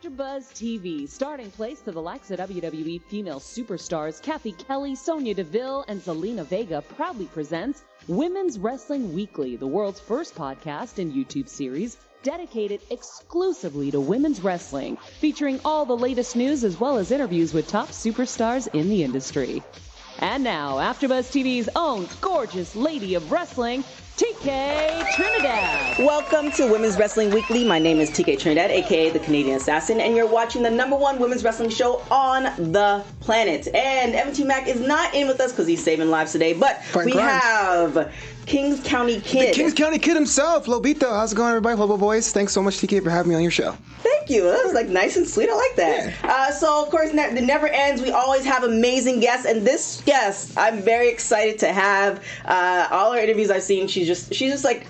AfterBuzz TV, starting place to the likes of WWE female superstars Cathy, Kelley, Sonya, Deville, and Zelina Vega proudly presents Women's Wrestling Weekly, the world's first podcast and YouTube series dedicated exclusively to women's wrestling, featuring all the latest news as well as interviews with top superstars in the industry. And now, AfterBuzz TV's own gorgeous lady of wrestling, TK Trinidad. Welcome to Women's Wrestling Weekly. My name is TK Trinidad, aka the Canadian Assassin, and you're watching the #1 women's wrestling show on the planet. And Evan Mack is not in with us because he's saving lives today, but we have Kings County Kid. The Kings County Kid himself, Lobito. How's it going, everybody? Lobo Boys. Thanks so much, TK, for having me on your show. Thank you. That was like nice and sweet. I like that. Yeah. So, of course, it never ends. We always have amazing guests, and this guest I'm very excited to have. All her interviews I've seen, she's just like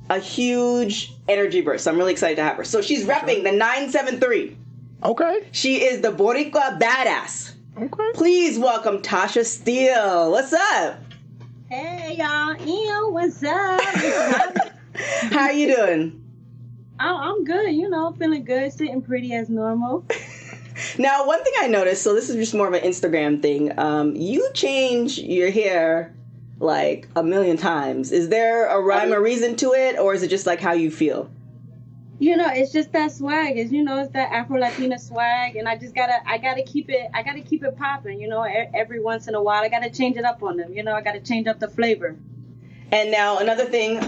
a huge energy burst. So I'm really excited to have her. So she's repping the 973. Okay. She is the Boricua badass. Okay. Please welcome Tasha Steelz. What's up? Hey y'all, Ew, what's up? How are you doing? I'm good, feeling good, sitting pretty as normal. Now, one thing I noticed, so this is just more of an Instagram thing, you change your hair like a million times. Is there a rhyme or reason to it, or is it just like how you feel? It's just that swag. It's that Afro-Latina swag, and I gotta keep it popping, every once in a while. I gotta change it up on them, I gotta change up the flavor. And now, another thing,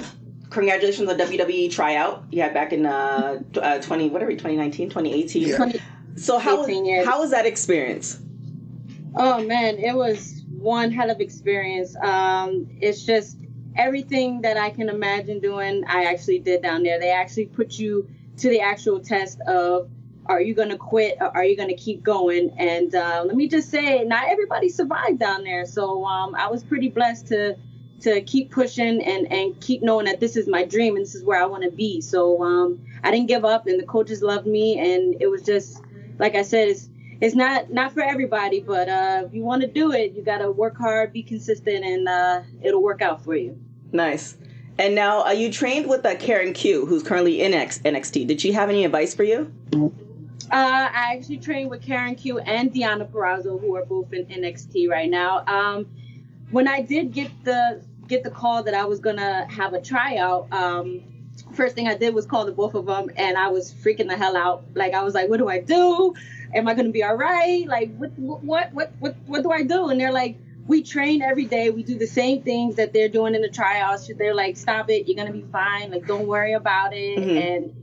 congratulations on the WWE tryout you had back in 2019, 2018. Yeah. So how was that experience? Oh man, it was one hell of experience. It's just everything that I can imagine doing, I actually did down there. They actually put you to the actual test of, are you going to quit or are you going to keep going? And let me just say, not everybody survived down there. So I was pretty blessed to keep pushing and keep knowing that this is my dream and this is where I want to be. So I didn't give up, and the coaches loved me, and it was just, like I said, it's not for everybody, but if you want to do it, you got to work hard, be consistent, and it'll work out for you. Nice. And now, you trained with Karen Q, who's currently in NXT. Did she have any advice for you? I actually trained with Karen Q and Deonna Purrazzo, who are both in NXT right now. When I did get the call that I was gonna have a tryout, first thing I did was call the both of them, and I was freaking the hell out. Like, I was like, what do I do? Am I gonna be all right? Like, what do I do? And they're like, we train every day. We do the same things that they're doing in the tryouts. They're like, stop it. You're gonna be fine. Like, don't worry about it. Mm-hmm. And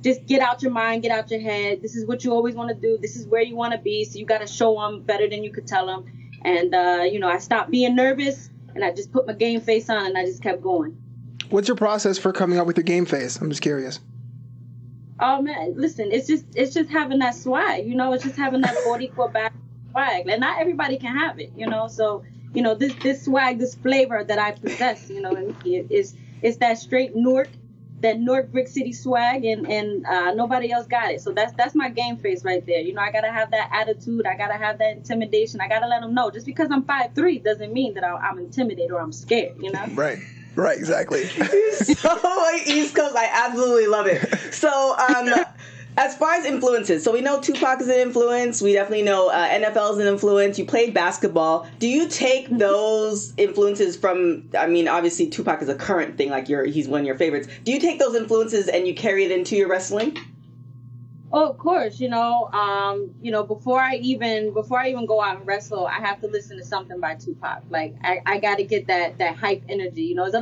just get out your mind, get out your head. This is what you always want to do. This is where you want to be. So you got to show them better than you could tell them. And I stopped being nervous, and I just put my game face on, and I just kept going. What's your process for coming up with your game face? I'm just curious. Oh man, listen, it's just having that swag, it's just having that Boricua back swag. And not everybody can have it, So, this swag, this flavor that I possess, it's that straight Newark Brick City swag, and nobody else got it. So that's my game face right there. I gotta have that attitude. I gotta have that intimidation. I gotta let them know. Just because I'm 5'3" doesn't mean that I'm intimidated or I'm scared. Right, exactly. So East Coast, I absolutely love it. So, as far as influences, so we know Tupac is an influence. We definitely know NFL is an influence. You played basketball. Do you take those influences from? I mean, obviously Tupac is a current thing. Like he's one of your favorites. Do you take those influences and you carry it into your wrestling? Oh, of course. Before I even go out and wrestle, I have to listen to something by Tupac. Like I got to get that hype energy. There's a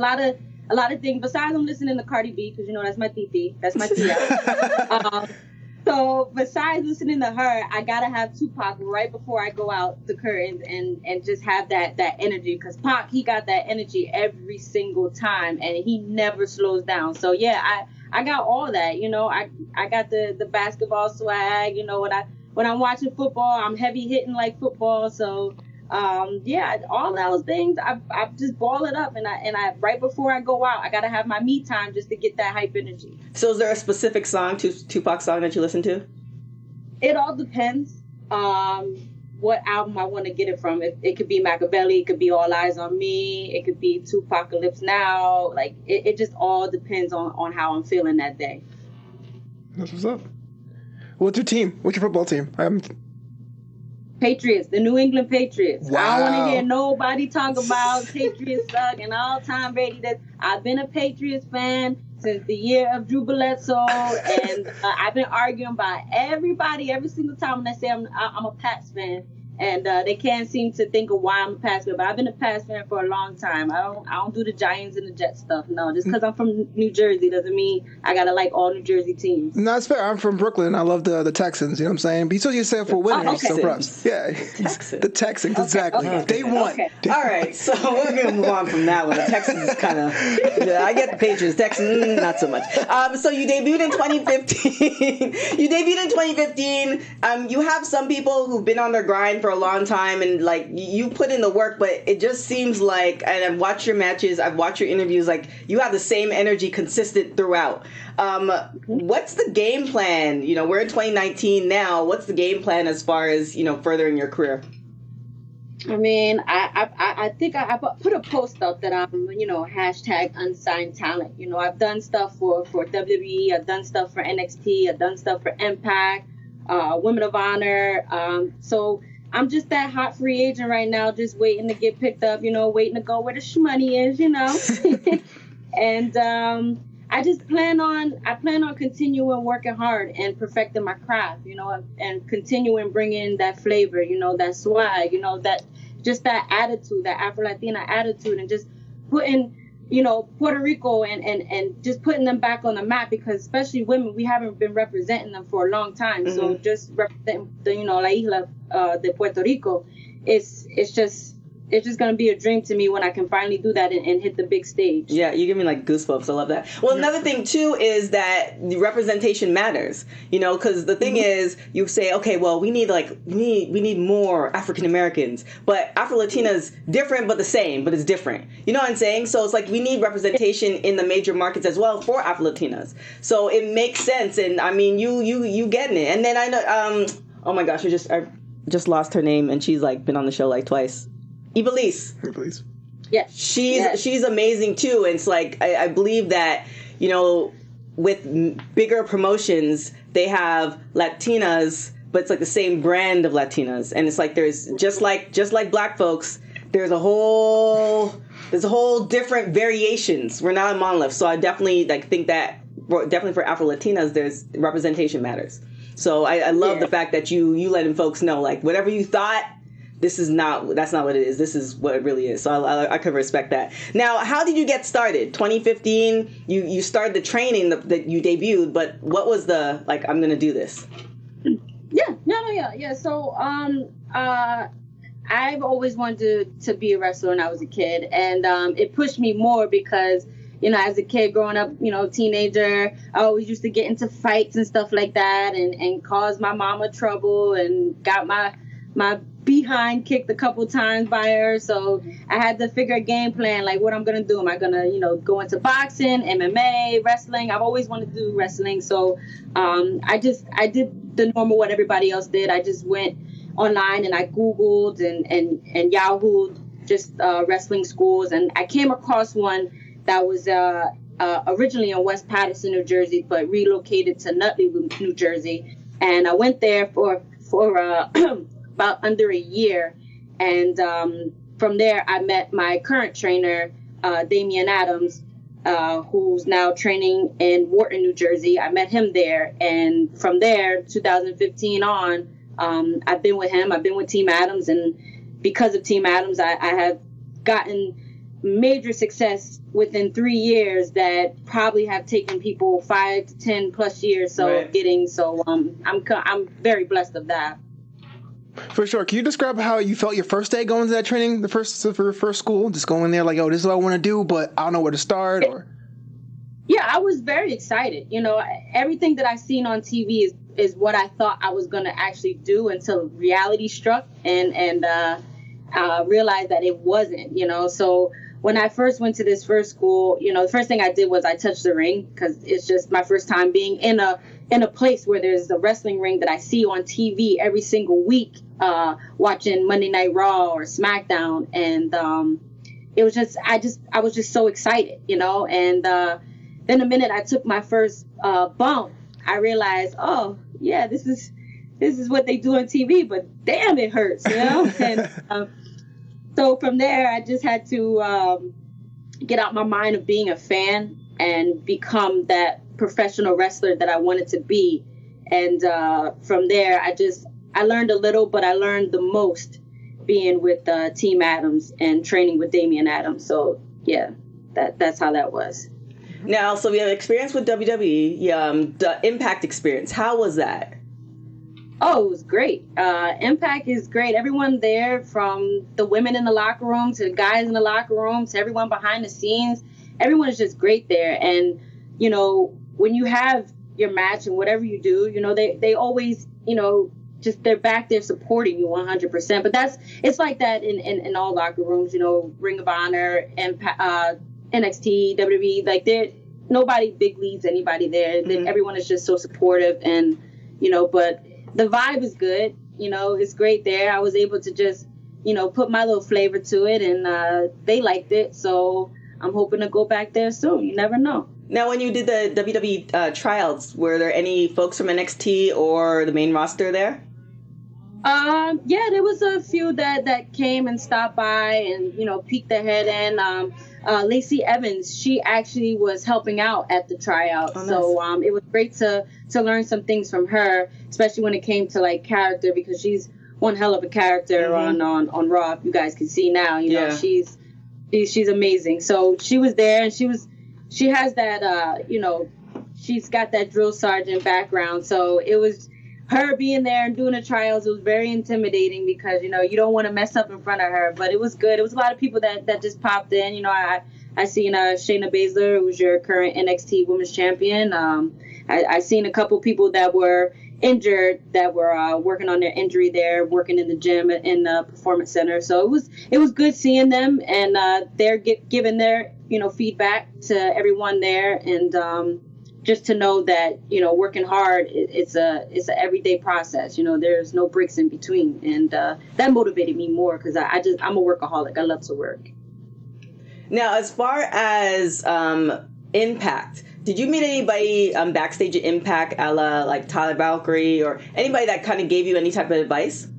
lot of things besides I'm listening to Cardi B, because that's my titi, that's my tia. So besides listening to her, I gotta have Tupac right before I go out the curtains and just have that energy, because Pac, he got that energy every single time, and he never slows down. So yeah, I got all that. I got the basketball swag. When I'm watching football, I'm heavy hitting like football. So all those things, I just ball it up, and I right before I go out, I gotta have my me time just to get that hype energy. So is there a specific Tupac song that you listen to? It all depends. What album I want to get it from. It could be Machiavelli, it could be All Eyes on Me, it could be Tupacalypse Now. Like it just all depends on how I'm feeling that day. That's what's up. What's your team? What's your football team? Patriots, the New England Patriots. Wow. I don't want to hear nobody talk about Patriots suck and all Tom Brady does. I've been a Patriots fan since the year of Drew Bledsoe, and I've been arguing by everybody every single time when I say I'm a Pats fan. And they can't seem to think of why I'm a Pats fan. But I've been a Pats fan for a long time. I don't do the Giants and the Jets stuff. No, just because I'm from New Jersey doesn't mean I gotta like all New Jersey teams. No, it's fair. I'm from Brooklyn. I love the Texans. You know what I'm saying? But you still say for winning, okay. so props. Yeah, the Texans, exactly. Okay. They won. Okay. All right, so we're gonna move on from that one. The Texans is kind of. I get the Patriots. Texans, not so much. So you debuted in 2015. You have some people who've been on their grind for a long time, and like you put in the work, but it just seems like, and I've watched your matches, I've watched your interviews, like you have the same energy consistent throughout. What's the game plan? You know, we're in 2019 now. What's the game plan as far as, you know, furthering your career? I mean, I think I put a post up that I'm, you know, hashtag unsigned talent. You know, I've done stuff for WWE, I've done stuff for NXT, I've done stuff for Impact, Women of Honor. So I'm just that hot free agent right now, just waiting to get picked up, you know, waiting to go where the shmoney is, you know. And I plan on continuing working hard and perfecting my craft, you know, and continuing bringing that flavor, you know, that swag, you know, that attitude, that Afro-Latina attitude, and just putting, you know, Puerto Rico and just putting them back on the map, because especially women, we haven't been representing them for a long time. Mm-hmm. So just representing the, you know, La Isla de Puerto Rico, it's just going to be a dream to me when I can finally do that and hit the big stage. Yeah, you give me like goosebumps. I love that. Well, another thing too is that the representation matters, you know, because the thing is, you say, okay, well, we need more African Americans, but Afro-Latina's different, but the same, but it's different. You know what I'm saying? So it's like we need representation in the major markets as well for Afro-Latinas. So it makes sense, and I mean, you getting it. And then I know, oh my gosh, I just lost her name, and she's like been on the show like twice. Ivelisse. Yeah. She's amazing too. And it's like, I believe that, you know, with bigger promotions, they have Latinas, but it's like the same brand of Latinas. And it's like, there's just like black folks, there's a whole different variations. We're not a monolith. So I definitely think that definitely for Afro-Latinas, there's representation matters. So I love the fact that you letting folks know, like, whatever you thought, that's not what it is. This is what it really is. So I could respect that. Now, how did you get started? 2015, you started the training that you debuted, but what was the, like, I'm going to do this? Yeah. So, I've always wanted to be a wrestler when I was a kid. And it pushed me more because, you know, as a kid growing up, you know, teenager, I always used to get into fights and stuff like that and cause my mama trouble and got my behind kicked a couple times by her. So I had to figure a game plan, like what I'm going to do. Am I going to, you know, go into boxing, MMA, wrestling? I've always wanted to do wrestling. So I did the normal what everybody else did. I just went online and I Googled and Yahoo'd just wrestling schools. And I came across one that was originally in West Paterson, New Jersey, but relocated to Nutley, New Jersey. And I went there for about under a year. And from there, I met my current trainer, Damian Adams, who's now training in Wharton, New Jersey. I met him there. And from there, 2015 on, I've been with him. I've been with Team Adams. And because of Team Adams, I have gotten major success within 3 years that probably have taken people 5 to 10 plus years getting. So I'm very blessed of that. For sure. Can you describe how you felt your first day going to that training, for your first school? Just going there like, oh, this is what I want to do, but I don't know where to start? Or yeah, I was very excited. You know, everything that I've seen on TV is what I thought I was going to actually do until reality struck and realized that it wasn't, you know. So when I first went to this first school, you know, the first thing I did was I touched the ring because it's just my first time being in a place where there's a wrestling ring that I see on TV every single week, watching Monday Night Raw or SmackDown. And it was just, I was just so excited, you know. And then the minute I took my first bump, I realized, yeah, this is what they do on TV, but damn, it hurts, you know? And so from there, I just had to get out my mind of being a fan and become that professional wrestler that I wanted to be. And from there, I learned a little, but I learned the most being with Team Adams and training with Damian Adams. So yeah, that's how that was. Now, so we have experience with WWE, the Impact experience. How was that? Oh, it was great. Impact is great. Everyone there, from the women in the locker room to the guys in the locker room to everyone behind the scenes, everyone is just great there. And, you know, when you have your match and whatever you do, you know, they always, you know, just they're back there supporting you 100%. But it's like that in all locker rooms, you know, Ring of Honor, NXT, WWE, like nobody big leads anybody there. Mm-hmm. Everyone is just so supportive, and, you know, but the vibe is good, you know, it's great there. I was able to just, you know, put my little flavor to it, and they liked it. So I'm hoping to go back there soon. You never know. Now, when you did the WWE tryouts, were there any folks from NXT or the main roster there? Yeah, there was a few that came and stopped by and, you know, peeked their head in. Lacey Evans, she actually was helping out at the tryout. Oh, nice. So it was great to learn some things from her, especially when it came to like character, because she's one hell of a character. Mm-hmm. on Raw. You guys can see now, you know, she's amazing. So she was there, and she has that, you know, she's got that drill sergeant background. So it was her being there and doing the trials. It was very intimidating because, you know, you don't want to mess up in front of her, but it was good. It was a lot of people that just popped in. You know, I seen Shayna Baszler, who's your current NXT Women's Champion. I seen a couple people that were injured that were working on their injury there, working in the gym in the Performance Center. So it was good seeing them, and they're giving their, you know, feedback to everyone there, and just to know that, you know, working hard, it's a everyday process. You know, there's no breaks in between, and that motivated me more because I'm a workaholic. I love to work. Now, as far as Impact, did you meet anybody backstage at Impact, a la like Tyler Valkyrie, or anybody that kind of gave you any type of advice?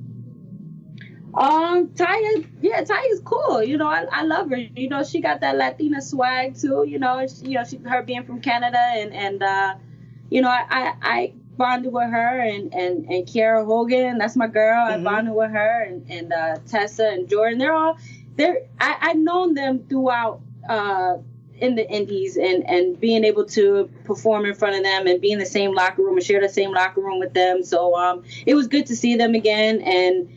Taya's cool. You know, I love her. You know, she got that Latina swag too. You know, her being from Canada, and you know, I bonded with her and Kiara Hogan. That's my girl. Mm-hmm. I bonded with her and Tessa and Jordan. I've known them throughout in the indies, and being able to perform in front of them and be in the same locker room and share the same locker room with them. So it was good to see them again, and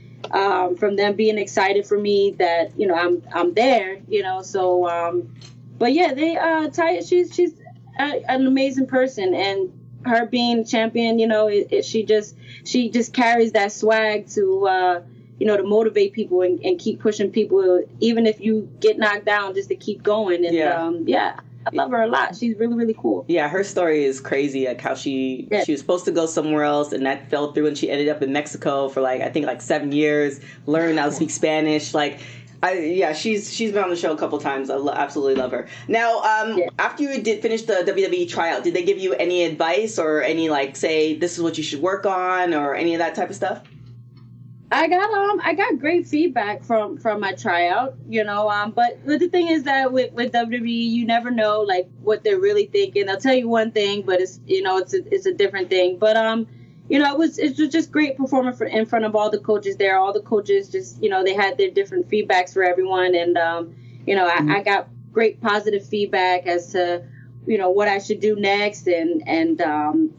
from them being excited for me that, you know, I'm there, you know. So but yeah, Taya, she's an amazing person, and her being champion, you know, she just carries that swag to you know, to motivate people and keep pushing people, even if you get knocked down, just to keep going. And I love her a lot. She's really, really cool. Yeah, her story is crazy. Like how she was supposed to go somewhere else, and that fell through, and she ended up in Mexico for I think 7 years, learned how to speak Spanish. She's been on the show a couple times. I absolutely love her. Now, after you did finish the WWE tryout, did they give you any advice or any say this is what you should work on or any of that type of stuff? I got great feedback from my tryout, you know, but the thing is that with WWE, you never know what they're really thinking. They'll tell you one thing, but it's, you know, it's a different thing. But you know, it was just great performing in front of all the coaches there. All the coaches just, you know, they had their different feedbacks for everyone, and you know, I got great positive feedback as to, you know, what I should do next, and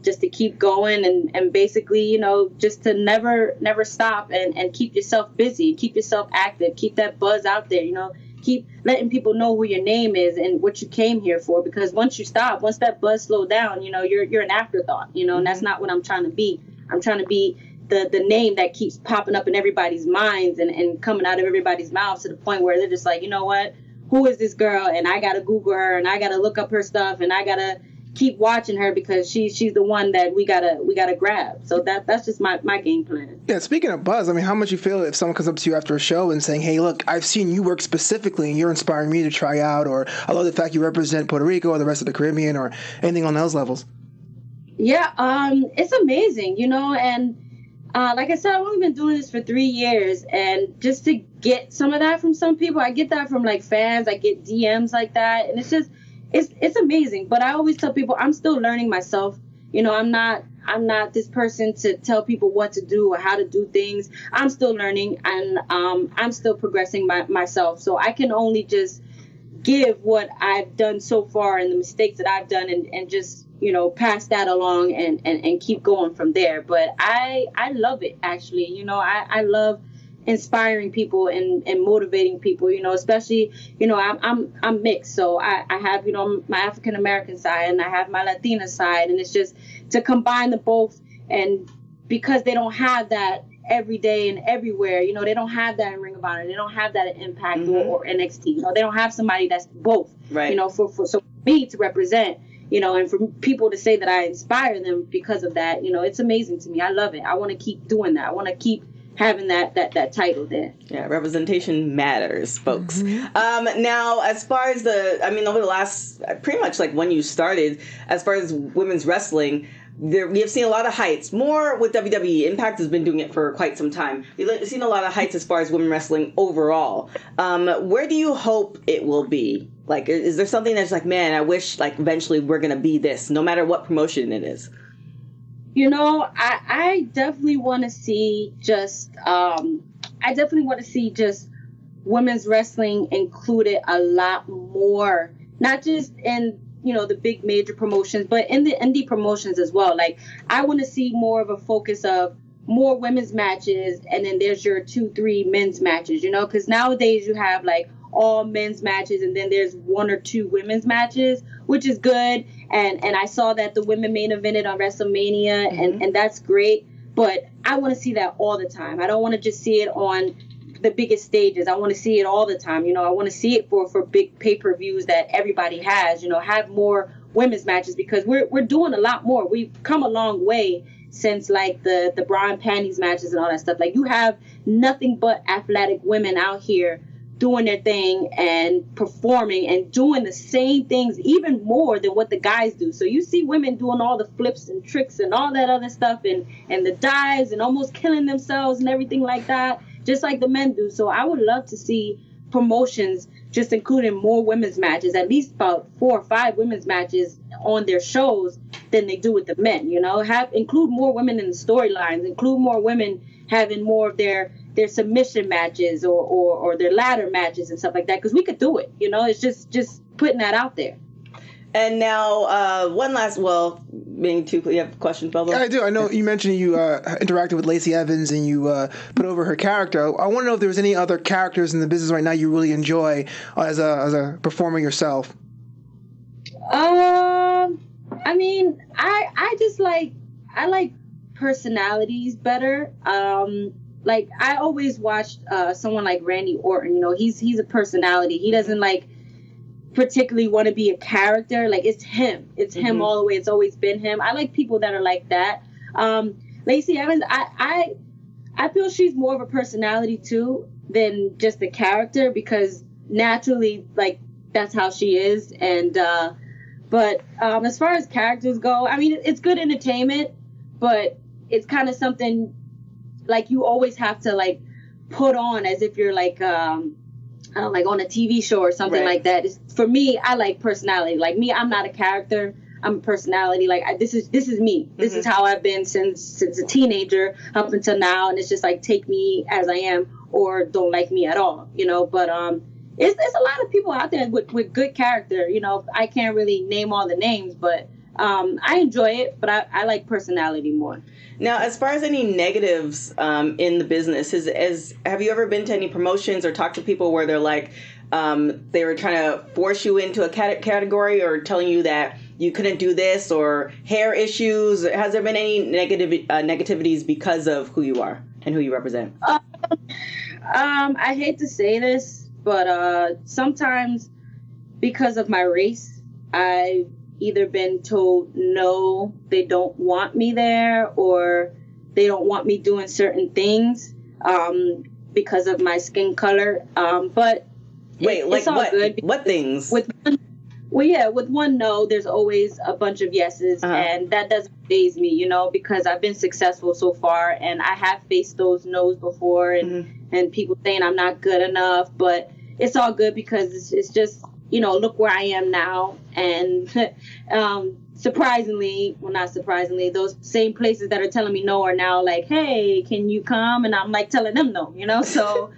just to keep going, and basically, you know, just to never stop and keep yourself busy, keep yourself active, keep that buzz out there, you know, keep letting people know who your name is and what you came here for, because once that buzz slows down, you know, you're an afterthought, you know, and that's not what I'm trying to be. I'm trying to be the name that keeps popping up in everybody's minds and coming out of everybody's mouths to the point where they're just like, you know what? Who is this girl? And I got to Google her, and I got to look up her stuff, and I got to keep watching her because she's the one that we gotta grab. So that's just my game plan. Yeah, speaking of buzz, I mean, how much you feel if someone comes up to you after a show and saying, hey, look, I've seen you work specifically and you're inspiring me to try out, or I love the fact you represent Puerto Rico or the rest of the Caribbean or anything on those levels? Yeah, it's amazing, and like I said, I've only been doing this for 3 years, and just to get some of that from some people, I get that from like fans, I get DMs like that, and it's just, it's amazing. But I always tell people I'm still learning myself. I'm not this person to tell people what to do or how to do things. I'm still learning, and I'm still progressing myself. So I can only just give what I've done so far and the mistakes that I've done, and just pass that along and keep going from there. But I love it, actually. I love inspiring people and motivating people, especially, I'm mixed. So I have, my African American side, and I have my Latina side, and it's just to combine the both. And because they don't have that every day and everywhere, they don't have that in Ring of Honor, they don't have that in Impact or NXT. They don't have somebody that's both, right? For me to represent, and for people to say that I inspire them because of that, it's amazing to me. I love it. I want to keep doing that. I want to keep having that title there. Yeah, representation matters, folks. Now, as far as over the last, pretty much like when you started, as far as women's wrestling, we have seen a lot of heights. More with WWE. Impact has been doing it for quite some time. We've seen a lot of heights as far as women wrestling overall. Where do you hope it will be? Like, is there something that's like, man, I wish like eventually we're going to be this, no matter what promotion it is? I definitely want to see just, women's wrestling included a lot more, not just in, the big major promotions, but in the indie promotions as well. Like, I want to see more of a focus of more women's matches, and then there's your 2-3 men's matches, because nowadays you have like all men's matches, and then there's 1 or 2 women's matches, which is good. And I saw that the women main evented on WrestleMania, and that's great. But I want to see that all the time. I don't want to just see it on the biggest stages. I want to see it all the time. I want to see it for big pay-per-views that everybody has. Have more women's matches, because we're doing a lot more. We've come a long way since like the bra and panties matches and all that stuff. Like, you have nothing but athletic women out here doing their thing and performing and doing the same things, even more than what the guys do. So you see women doing all the flips and tricks and all that other stuff, and the dives and almost killing themselves and everything like that, just like the men do. So I would love to see promotions just including more women's matches, at least about 4 or 5 women's matches on their shows than they do with the men. Include more women in the storylines, include more women having more of their submission matches or their ladder matches and stuff like that, because we could do it. It's just putting that out there. And now, one last, maybe 2, you have questions, Bubba? Yeah, I do. I know you mentioned you interacted with Lacey Evans and you put over her character. I want to know if there was any other characters in the business right now you really enjoy as a performer yourself. I like personalities better. Like, I always watched someone like Randy Orton. He's a personality. He doesn't particularly want to be a character. Like, it's him. It's him all the way. It's always been him. I like people that are like that. Lacey Evans, I feel she's more of a personality too than just a character, because naturally, like, that's how she is. And but as far as characters go, it's good entertainment, but it's kind of something like you always have to put on as if you're like on a TV show or something like that. For me, I like personality. Like me, I'm not a character. I'm a personality. Like this is me. This is how I've been since a teenager up until now, and it's just like, take me as I am or don't like me at all. But it's a lot of people out there with good character. I can't really name all the names, but I enjoy it. But I like personality more. Now, as far as any negatives in the business, have you ever been to any promotions or talked to people where they're like, they were trying to force you into a category or telling you that you couldn't do this, or hair issues? Has there been any negativities because of who you are and who you represent? I hate to say this, but sometimes because of my race, I've either been told no, they don't want me there, or they don't want me doing certain things because of my skin color. But it's all good. What things? With one no, there's always a bunch of yeses, and that doesn't faze me, you know, because I've been successful so far, and I have faced those no's before, and people saying I'm not good enough, but it's all good because it's just, you know, look where I am now. And surprisingly, well, not surprisingly, those same places that are telling me no are now like, hey, can you come? And I'm like telling them no, you know? So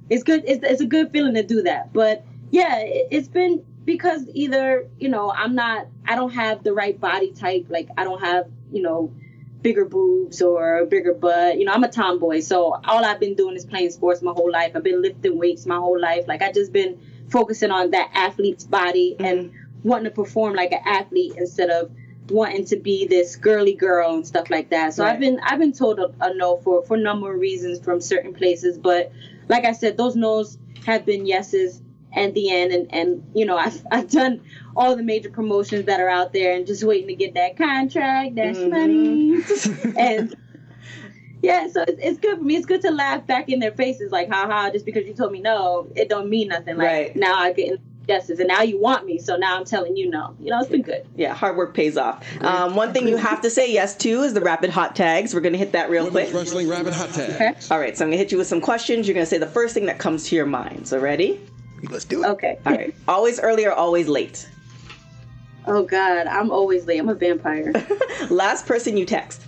it's good. It's a good feeling to do that. But yeah, it's been because either, you know, I don't have the right body type. Like I don't have, you know, bigger boobs or a bigger butt. You know, I'm a tomboy. So all I've been doing is playing sports my whole life. I've been lifting weights my whole life. Like I just been focusing on that athlete's body and wanting to perform like an athlete instead of wanting to be this girly girl and stuff like that. So right. I've been told a no for a number of reasons from certain places, but like I said, those no's have been yeses at the end, and you know, I've done all the major promotions that are out there and just waiting to get that contract, that money. And yeah, so it's good for me. It's good to laugh back in their faces, like, haha, just because you told me no, it don't mean nothing. Like, right. Now I get yeses, and now you want me, so now I'm telling you no. You know, it's been good. Yeah, hard work pays off. One thing you have to say yes to is the rapid hot tags. We're going to hit that real quick. Wrestling rapid hot tags. Okay. All right, so I'm going to hit you with some questions. You're going to say the first thing that comes to your mind. So ready? Let's do it. Okay. All right. Always early or always late? Oh, God, I'm always late. I'm a vampire. Last person you text?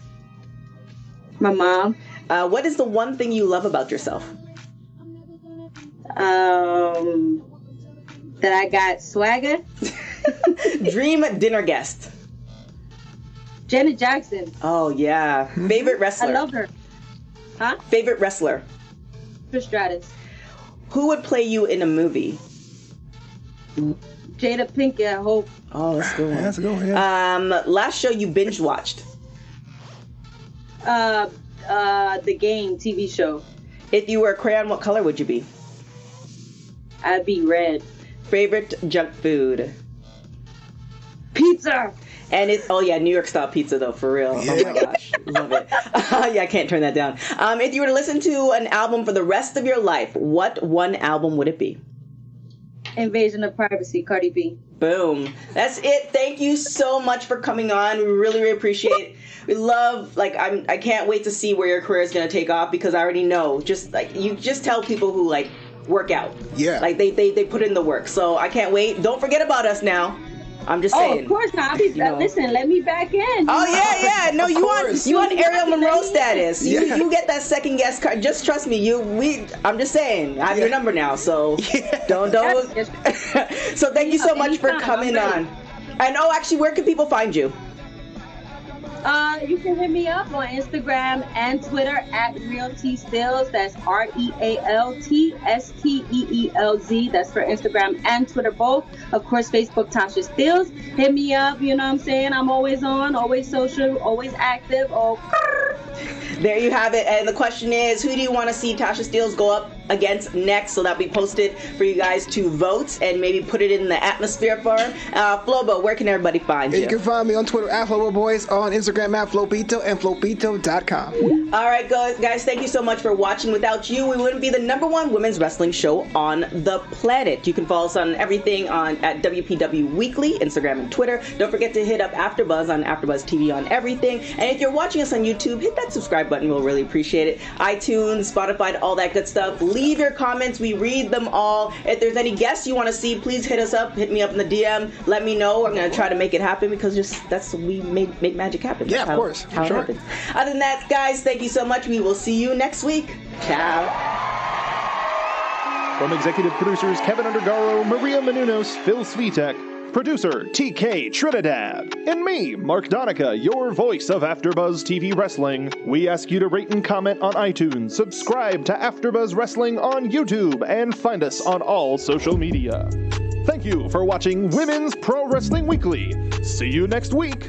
My mom. What is the one thing you love about yourself? That I got swagger. Dream dinner guest? Janet Jackson. Oh, yeah. Favorite wrestler? I love her. Huh? Favorite wrestler? Trish Stratus. Who would play you in a movie? Jada Pinkett, I hope. Oh, that's a good one. That's a good one, yeah. Last show you binge watched? The Game TV show. If you were a crayon, what color would you be? I'd be red. Favorite junk food? Pizza. And it's, oh yeah, New York style pizza though, for real. Yeah. Oh my gosh, love it. Yeah, I can't turn that down. If you were to listen to an album for the rest of your life, what one album would it be? Invasion of Privacy, Cardi B. Boom. That's it. Thank you so much for coming on. We really appreciate it. We love, like, I can't wait to see where your career is going to take off, because I already know, just like, you just tell people who like work out. Yeah. Like they put in the work. So I can't wait. Don't forget about us now. I'm just saying. Oh, of course not. Listen, let me back in. Oh yeah. No, you want Ariel Monroe status. You get that second guest card. Just trust me. I'm just saying. I have your number now, so don't. So thank you so much for coming on. And actually, where can people find you? You can hit me up on Instagram and Twitter at RealTSteelz. That's RealTSteelz. That's for Instagram and Twitter both. Of course, Facebook, Tasha Steelz. Hit me up. You know what I'm saying? I'm always on, always social, always active. There you have it. And the question is, who do you want to see Tasha Steelz go up against next? So that'll be posted for you guys to vote and maybe put it in the atmosphere for her. Flobo, where can everybody find you? You can find me on Twitter at FloboBoys, on Instagram at Flopito, and Flopito.com. All right, guys, thank you so much for watching. Without you, we wouldn't be the #1 women's wrestling show on the planet. You can follow us on everything at WPW Weekly, Instagram and Twitter. Don't forget to hit up AfterBuzz on AfterBuzz TV on everything. And if you're watching us on YouTube, hit that subscribe button. We'll really appreciate it. iTunes, Spotify, all that good stuff. Leave your comments. We read them all. If there's any guests you want to see, please hit us up. Hit me up in the DM. Let me know. I'm going to try to make it happen, because we make magic happen. Yeah, of course. How it happens. Other than that, guys, thank you so much. We will see you next week. Ciao. From executive producers Kevin Undergaro, Maria Menounos, Phil Svitek, producer TK Trinidad, and me, Mark Donica, your voice of AfterBuzz TV Wrestling. We ask you to rate and comment on iTunes, subscribe to AfterBuzz Wrestling on YouTube, and find us on all social media. Thank you for watching Women's Pro Wrestling Weekly. See you next week.